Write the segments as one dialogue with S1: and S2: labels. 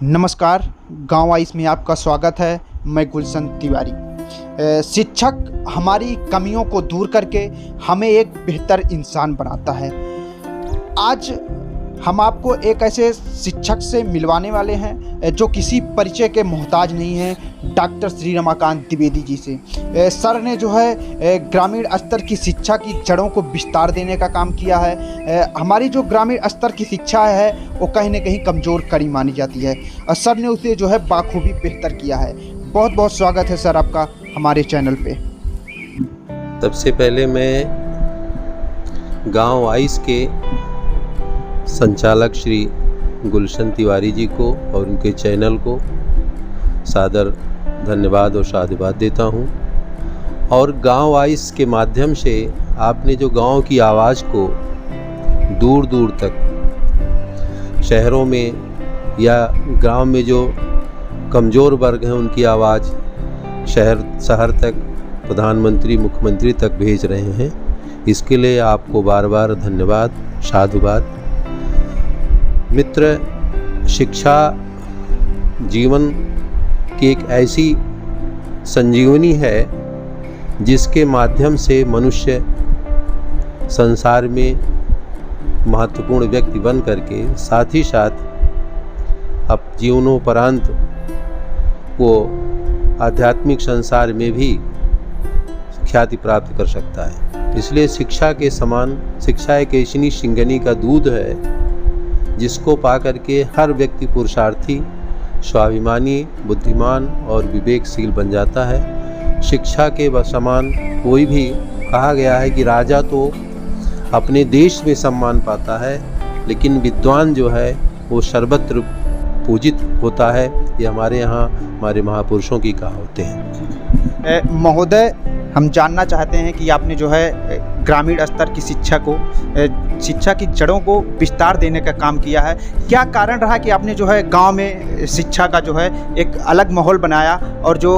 S1: नमस्कार, गाँव आइस में आपका स्वागत है। मैं गुलशन तिवारी। शिक्षक हमारी कमियों को दूर करके हमें एक बेहतर इंसान बनाता है। आज हम आपको एक ऐसे शिक्षक से मिलवाने वाले हैं जो किसी परिचय के मोहताज नहीं हैं, डॉक्टर श्री रमाकांत द्विवेदी जी से। सर ने जो है ग्रामीण स्तर की शिक्षा की जड़ों को विस्तार देने का काम किया है। हमारी जो ग्रामीण स्तर की शिक्षा है वो कहीं ना कहीं कमज़ोर कड़ी मानी जाती है और सर ने उसे जो है बाखूबी बेहतर किया है। बहुत बहुत स्वागत है सर आपका हमारे चैनल पे।
S2: सबसे पहले मैं गांव आइस के संचालक श्री गुलशन तिवारी जी को और उनके चैनल को सादर धन्यवाद और साधुवाद देता हूं। और गांव आइस के माध्यम से आपने जो गांव की आवाज़ को दूर दूर तक शहरों में या गांव में जो कमज़ोर वर्ग हैं उनकी आवाज़ शहर तक प्रधानमंत्री मुख्यमंत्री तक भेज रहे हैं, इसके लिए आपको बार बार धन्यवाद साधुवाद। मित्र, शिक्षा जीवन की एक ऐसी संजीवनी है जिसके माध्यम से मनुष्य संसार में महत्वपूर्ण व्यक्ति बन करके साथ ही साथ अब जीवनोपरांत वो आध्यात्मिक संसार में भी ख्याति प्राप्त कर सकता है। इसलिए शिक्षा के समान शिक्षा एक ऐसी सिंगनी का दूध है जिसको पा करके हर व्यक्ति पुरुषार्थी, स्वाभिमानी, बुद्धिमान और विवेकशील बन जाता है। शिक्षा के समान कोई भी, कहा गया है कि राजा तो अपने देश में सम्मान पाता है लेकिन विद्वान जो है वो सर्वत्र पूजित होता है। ये हमारे यहाँ हमारे महापुरुषों की कहावतें हैं।
S1: महोदय, हम जानना चाहते हैं कि आपने जो है ग्रामीण स्तर की शिक्षा की जड़ों को विस्तार देने का काम किया है। क्या कारण रहा कि आपने जो है गांव में शिक्षा का जो है एक अलग माहौल बनाया और जो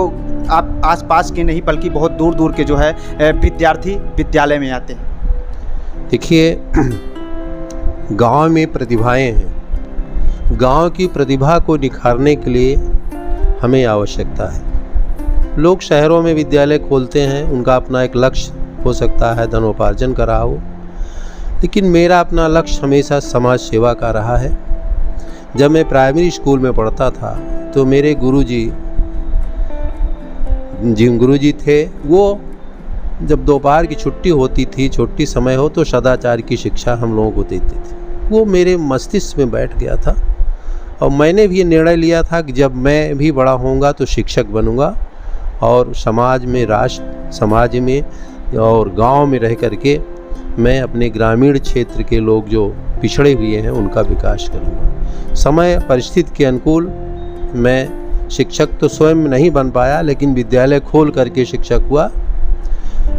S1: आप आसपास के नहीं बल्कि बहुत दूर दूर के जो है विद्यार्थी विद्यालय में आते हैं?
S2: देखिए, गांव में प्रतिभाएं हैं। गांव की प्रतिभा को निखारने के लिए हमें आवश्यकता है। लोग शहरों में विद्यालय खोलते हैं, उनका अपना एक लक्ष्य हो सकता है धनोपार्जन का रहा हो, लेकिन मेरा अपना लक्ष्य हमेशा समाज सेवा का रहा है। जब मैं प्राइमरी स्कूल में पढ़ता था तो मेरे गुरुजी थे, वो जब दोपहर की छुट्टी होती थी, छुट्टी समय हो, तो सदाचार की शिक्षा हम लोगों को देते थे। वो मेरे मस्तिष्क में बैठ गया था और मैंने भी ये निर्णय लिया था कि जब मैं भी बड़ा होऊंगा तो शिक्षक बनूंगा और समाज में, राष्ट्र समाज में और गांव में रह करके मैं अपने ग्रामीण क्षेत्र के लोग जो पिछड़े हुए हैं उनका विकास करूंगा। समय परिस्थिति के अनुकूल मैं शिक्षक तो स्वयं नहीं बन पाया लेकिन विद्यालय खोल करके शिक्षक हुआ।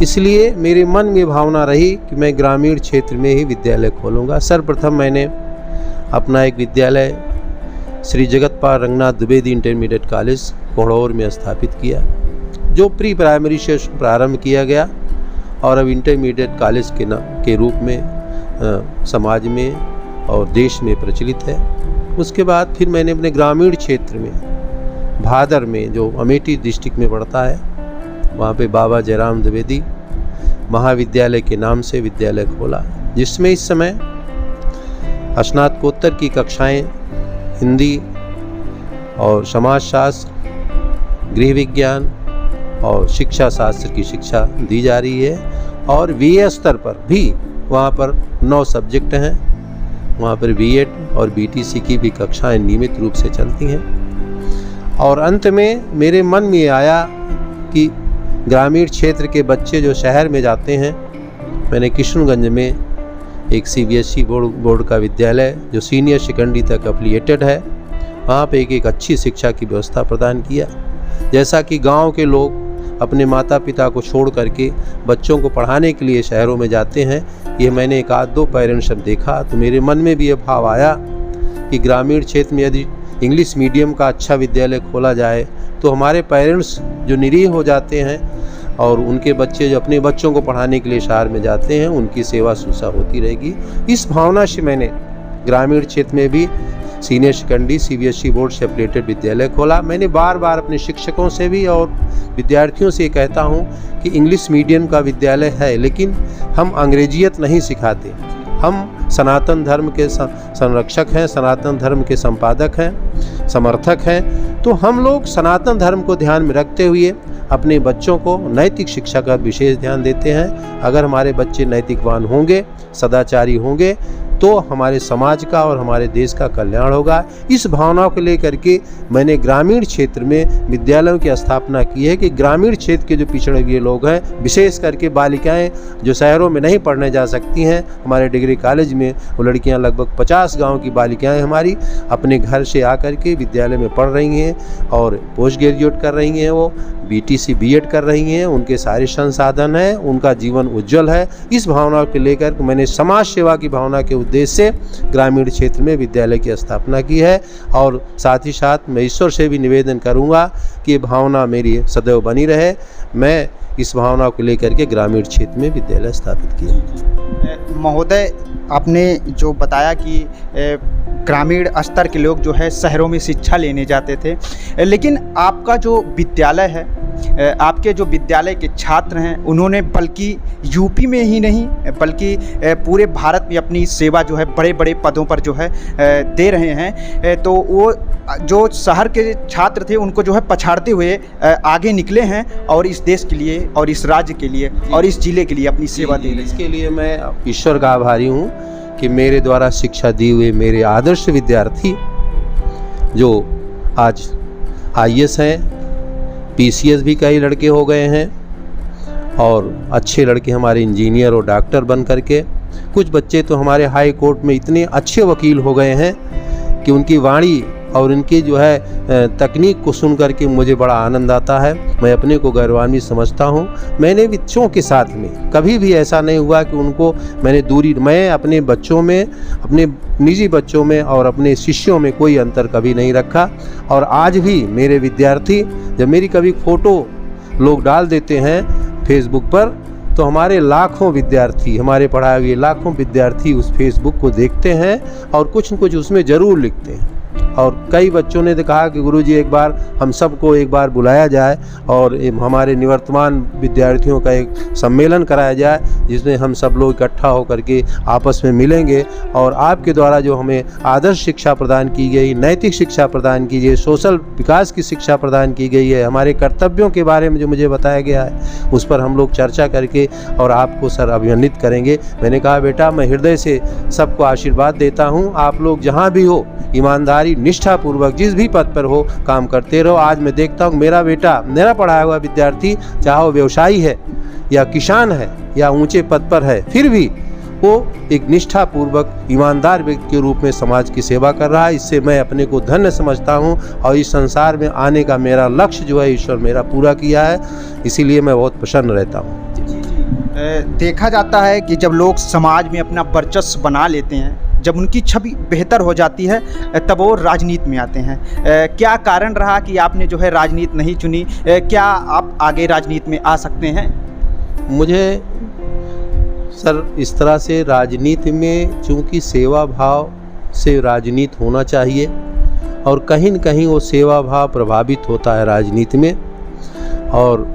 S2: इसलिए मेरे मन में भावना रही कि मैं ग्रामीण क्षेत्र में ही विद्यालय खोलूँगा। सर्वप्रथम मैंने अपना एक विद्यालय श्री जगतपाल रंगनाथ द्विवेदी इंटरमीडिएट कॉलेज कोहड़ौर में स्थापित किया, जो प्री प्राइमरी से प्रारंभ किया गया और अब इंटरमीडिएट कॉलेज के रूप में समाज में और देश में प्रचलित है। उसके बाद फिर मैंने अपने ग्रामीण क्षेत्र में भादर में, जो अमेठी डिस्ट्रिक्ट में पड़ता है, वहाँ पे बाबा जयराम द्विवेदी महाविद्यालय के नाम से विद्यालय खोला, जिसमें इस समय स्नातकोत्तर की कक्षाएं हिंदी और समाजशास्त्र, गृह विज्ञान और शिक्षा शास्त्र की शिक्षा दी जा रही है। और बीए स्तर पर भी वहाँ पर 9 सब्जेक्ट हैं। वहाँ पर बीएड और बीटीसी की भी कक्षाएं नियमित रूप से चलती हैं। और अंत में मेरे मन में आया कि ग्रामीण क्षेत्र के बच्चे जो शहर में जाते हैं, मैंने किशनगंज में एक सीबीएसई बोर्ड का विद्यालय जो सीनियर सेकेंडरी तक एफिलिएटेड है, वहाँ पे एक अच्छी शिक्षा की व्यवस्था प्रदान किया। जैसा कि गांव के लोग अपने माता पिता को छोड़ करके बच्चों को पढ़ाने के लिए शहरों में जाते हैं, ये मैंने एक आध दो पेरेंट्स जब देखा तो मेरे मन में भी ये भाव आया कि ग्रामीण क्षेत्र में यदि इंग्लिश मीडियम का अच्छा विद्यालय खोला जाए तो हमारे पेरेंट्स जो निरीह हो जाते हैं और उनके बच्चे जो अपने बच्चों को पढ़ाने के लिए शहर में जाते हैं, उनकी सेवा शुश्रूषा होती रहेगी। इस भावना से मैंने ग्रामीण क्षेत्र में भी सीनियर सेकेंडरी CBSE बोर्ड से एफिलिएटेड विद्यालय खोला। मैंने बार बार अपने शिक्षकों से भी और विद्यार्थियों से कहता हूँ कि इंग्लिश मीडियम का विद्यालय है, लेकिन हम अंग्रेजियत नहीं सिखाते। हम सनातन धर्म के संरक्षक हैं, सनातन धर्म के संपादक हैं, समर्थक हैं। तो हम लोग सनातन धर्म को ध्यान में रखते हुए अपने बच्चों को नैतिक शिक्षा का विशेष ध्यान देते हैं। अगर हमारे बच्चे नैतिकवान होंगे, सदाचारी होंगे, तो हमारे समाज का और हमारे देश का कल्याण होगा। इस भावना को लेकर के मैंने ग्रामीण क्षेत्र में विद्यालयों की स्थापना की है कि ग्रामीण क्षेत्र के जो पिछड़े हुए लोग हैं, विशेष करके बालिकाएं जो शहरों में नहीं पढ़ने जा सकती हैं, हमारे डिग्री कॉलेज में वो लड़कियां लगभग 50 गांव की बालिकाएं हमारी अपने घर से आकर के विद्यालय में पढ़ रही हैं और पोस्ट ग्रेजुएट कर रही हैं, वो BTC B.Ed कर रही हैं, उनके सारे संसाधन हैं, उनका जीवन उज्जवल है। इस भावना को लेकर मैंने समाज सेवा की भावना के उद्देश्य से ग्रामीण क्षेत्र में विद्यालय की स्थापना की है। और साथ ही साथ मैं ईश्वर से भी निवेदन करूंगा कि ये भावना मेरी सदैव बनी रहे। मैं इस भावना को लेकर के ग्रामीण क्षेत्र में विद्यालय स्थापित किया।
S1: महोदय, आपने जो बताया कि ग्रामीण स्तर के लोग जो है शहरों में शिक्षा लेने जाते थे, लेकिन आपका जो विद्यालय है, आपके जो विद्यालय के छात्र हैं, उन्होंने बल्कि यूपी में ही नहीं बल्कि पूरे भारत में अपनी सेवा जो है बड़े बड़े पदों पर जो है दे रहे हैं। तो वो जो शहर के छात्र थे उनको जो है पछाड़ते हुए आगे निकले हैं और इस देश के लिए और इस राज्य के लिए और इस जिले के लिए अपनी सेवा दे रहे हैं।
S2: इसके लिए मैं ईश्वर का आभारी हूँ कि मेरे द्वारा शिक्षा दी हुए मेरे आदर्श विद्यार्थी जो आज IAS हैं, PCS भी कई लड़के हो गए हैं और अच्छे लड़के हमारे इंजीनियर और डॉक्टर बन करके, कुछ बच्चे तो हमारे हाई कोर्ट में इतने अच्छे वकील हो गए हैं कि उनकी वाणी और उनकी जो है तकनीक को सुन करके मुझे बड़ा आनंद आता है। मैं अपने को गौरवान्वित समझता हूँ। मैंने बच्चों के साथ में कभी भी ऐसा नहीं हुआ कि उनको मैं अपने बच्चों में, अपने निजी बच्चों में और अपने शिष्यों में कोई अंतर कभी नहीं रखा। और आज भी मेरे विद्यार्थी जब मेरी कभी फ़ोटो लोग डाल देते हैं फेसबुक पर, तो हमारे लाखों विद्यार्थी, हमारे पढ़ाए हुए लाखों विद्यार्थी उस फेसबुक को देखते हैं और कुछ न कुछ उसमें ज़रूर लिखते हैं। और कई बच्चों ने तो कहा कि गुरुजी एक बार हम सबको एक बार बुलाया जाए और हमारे निवर्तमान विद्यार्थियों का एक सम्मेलन कराया जाए जिसमें हम सब लोग इकट्ठा होकर के आपस में मिलेंगे और आपके द्वारा जो हमें आदर्श शिक्षा प्रदान की गई, नैतिक शिक्षा प्रदान की गई, सोशल विकास की शिक्षा प्रदान की गई है, हमारे कर्तव्यों के बारे में जो मुझे बताया गया है, उस पर हम लोग चर्चा करके और आपको सर अभिनंदित करेंगे। मैंने कहा बेटा मैं हृदय से सबको आशीर्वाद देता हूँ, आप लोग जहाँ भी हो ईमानदारी निष्ठापूर्वक जिस भी पद पर हो काम करते रहो। आज मैं देखता हूँ मेरा बेटा, मेरा पढ़ाया हुआ विद्यार्थी, चाहे वो व्यवसायी है या किसान है या ऊंचे पद पर है, फिर भी वो एक निष्ठापूर्वक ईमानदार व्यक्ति के रूप में समाज की सेवा कर रहा है। इससे मैं अपने को धन्य समझता हूँ और इस संसार में आने का मेरा लक्ष्य जो है ईश्वर मेरा पूरा किया है, इसीलिए मैं बहुत प्रसन्न रहता हूँ।
S1: देखा जाता है कि जब लोग समाज में अपना वर्चस्व बना लेते हैं, जब उनकी छवि बेहतर हो जाती है, तब वो राजनीति में आते हैं। क्या कारण रहा कि आपने जो है राजनीति नहीं चुनी? क्या आप आगे राजनीति में आ सकते हैं?
S2: मुझे सर इस तरह से राजनीति में, चूँकि सेवा भाव से राजनीति होना चाहिए और कहीं न कहीं वो सेवा भाव प्रभावित होता है राजनीति में, और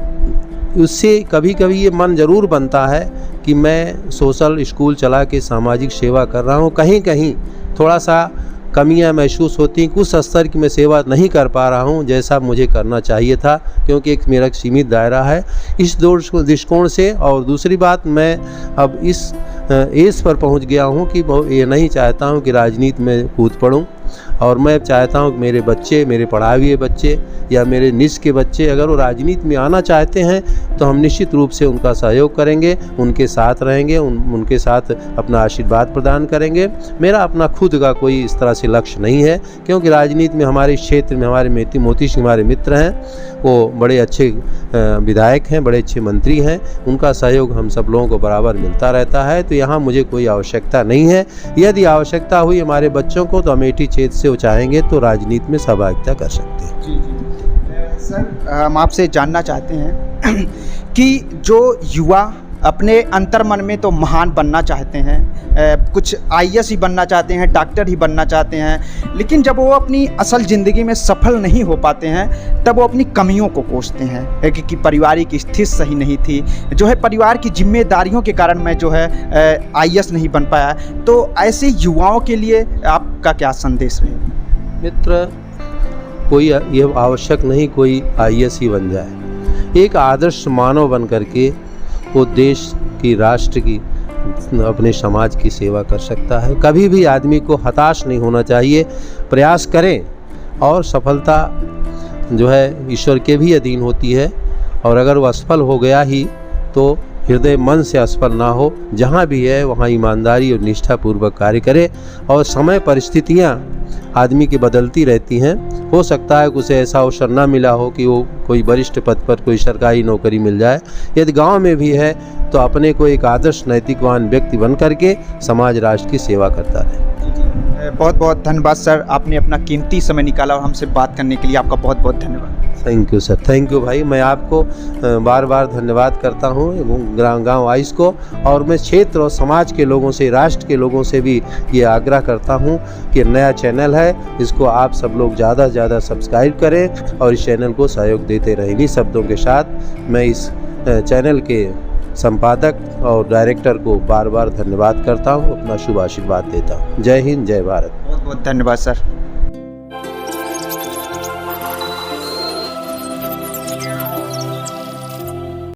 S2: उससे कभी कभी ये मन ज़रूर बनता है कि मैं सोशल स्कूल चला के सामाजिक सेवा कर रहा हूँ, कहीं कहीं थोड़ा सा कमियां महसूस होती हैं, कुछ स्तर की मैं सेवा नहीं कर पा रहा हूँ जैसा मुझे करना चाहिए था, क्योंकि एक मेरा सीमित दायरा है इस दृष्टिकोण से। और दूसरी बात, मैं अब इस एज पर पहुँच गया हूँ कि ये नहीं चाहता हूँ कि राजनीति में कूद पड़ूँ, और मैं चाहता हूँ कि मेरे बच्चे, मेरे पढ़ाए हुए बच्चे या मेरे निज के बच्चे अगर वो राजनीति में आना चाहते हैं तो हम निश्चित रूप से उनका सहयोग करेंगे, उनके साथ रहेंगे, उनके साथ अपना आशीर्वाद प्रदान करेंगे। मेरा अपना खुद का कोई इस तरह से लक्ष्य नहीं है, क्योंकि राजनीति में हमारे क्षेत्र में हमारे मोती सिंह हमारे मित्र हैं, वो बड़े अच्छे विधायक हैं, बड़े अच्छे मंत्री हैं, उनका सहयोग हम सब लोगों को बराबर मिलता रहता है। तो यहाँ मुझे कोई आवश्यकता नहीं है। यदि आवश्यकता हुई हमारे बच्चों को तो अमेठी क्षेत्र से वो चाहेंगे तो राजनीति में सहभागिता कर सकते हैं।
S1: जी सर, हम आपसे जानना चाहते हैं कि जो युवा अपने अंतर्मन में तो महान बनना चाहते हैं, कुछ आईएएस ही बनना चाहते हैं, डॉक्टर ही बनना चाहते हैं, लेकिन जब वो अपनी असल ज़िंदगी में सफल नहीं हो पाते हैं तब वो अपनी कमियों को कोसते हैं कि पारिवारिक स्थिति सही नहीं थी, जो है परिवार की जिम्मेदारियों के कारण मैं जो है आईएएस नहीं बन पाया। तो ऐसे युवाओं के लिए आपका क्या संदेश रहेगा?
S2: मित्र, कोई ये आवश्यक नहीं कोई आईएएस ही बन जाए। एक आदर्श मानव बन करके वो देश की, राष्ट्र की, अपने समाज की सेवा कर सकता है। कभी भी आदमी को हताश नहीं होना चाहिए, प्रयास करें, और सफलता जो है ईश्वर के भी अधीन होती है। और अगर वो असफल हो गया ही तो हृदय मन से असफल ना हो, जहाँ भी है वहाँ ईमानदारी और निष्ठापूर्वक कार्य करे। और समय परिस्थितियाँ आदमी की बदलती रहती हैं, हो सकता है उसे ऐसा अवसर ना मिला हो कि वो कोई वरिष्ठ पद पर कोई सरकारी नौकरी मिल जाए। यदि गांव में भी है तो अपने को एक आदर्श नैतिकवान व्यक्ति बन करके समाज राष्ट्र की सेवा करता रहे।
S1: बहुत बहुत धन्यवाद सर, आपने अपना कीमती समय निकाला और हमसे बात करने के लिए आपका बहुत बहुत धन्यवाद।
S2: Thank you sir, thank you भाई। मैं आपको बार बार धन्यवाद करता हूँ, गाँव वाइस को, और मैं क्षेत्र और समाज के लोगों से, राष्ट्र के लोगों से भी ये आग्रह करता हूँ कि नया चैनल है, इसको आप सब लोग ज़्यादा से ज़्यादा सब्सक्राइब करें और इस चैनल को सहयोग देते रहें। इन्हीं शब्दों के साथ मैं इस चैनल के संपादक और डायरेक्टर को बार बार धन्यवाद करता हूँ, अपना शुभ आशीर्वाद देता हूँ। जय हिंद, जय भारत।
S1: बहुत बहुत धन्यवाद सर।